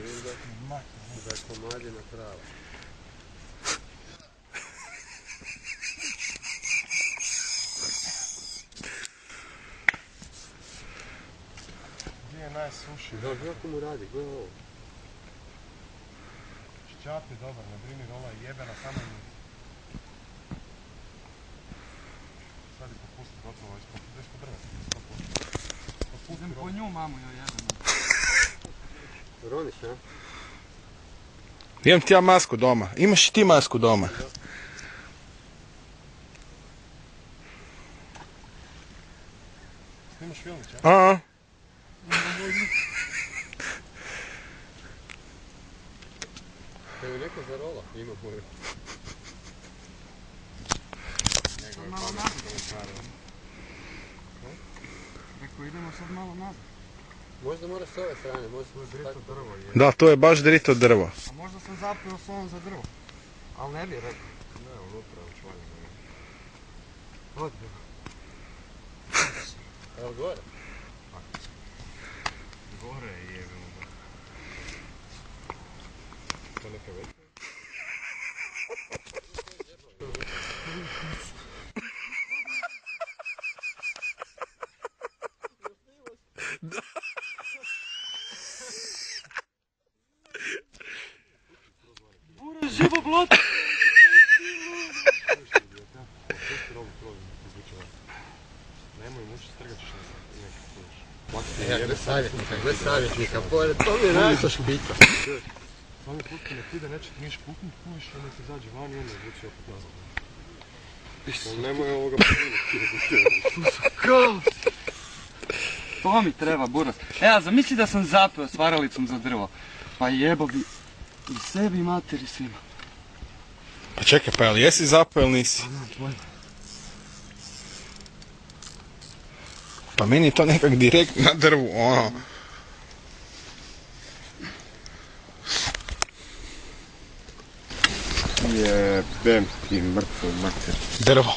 vidim da je komadina prava. Gdje je najsuši? Da, kako mu radi, gledaj ovo. Šćat je dobar, ne brini, rola je jebena, samo je njih. Sad je popusti gotovo, ispod drva. Idem po nju, mamu, joj jebeno. Roniš, a? Imam ti ja masku doma. Imaš i ti masku doma. Snimaš filmić, a? A? Evo neko za rola, ima moju. Sad malo nazad. Rekao, idemo sad malo nazad. Možda moraš s ove strane, možda se Drito drvo je. Da, to je baš drito drvo. A možda sam zapio s ovom za drvo. Ali ne bi rekao. Ne, unutra, učvaljeno je. Odbio. Evo gore. Gore je jebeno. To neka već. Bura, živo blato! Nemoj muči, strgat ćeš nekako. Ja, gle savjetnika, pored, to mi je najto špika. Samo je putine, ti da neće ti niš puknut, kuviš i nek izađe van i onda vuci opet nazad. Ali nemoj ovoga Kao! To mi treba, buras. Evo, zamisli da sam zapeo s varalicom za drvo. Pa jebo bi i sebi i materi svima. Pa čekaj, pa jel jesi zapeo ili nisi? Pa meni je to nekak direkt na drvu, ono. Jebem ti mrtvu mater. Drvo.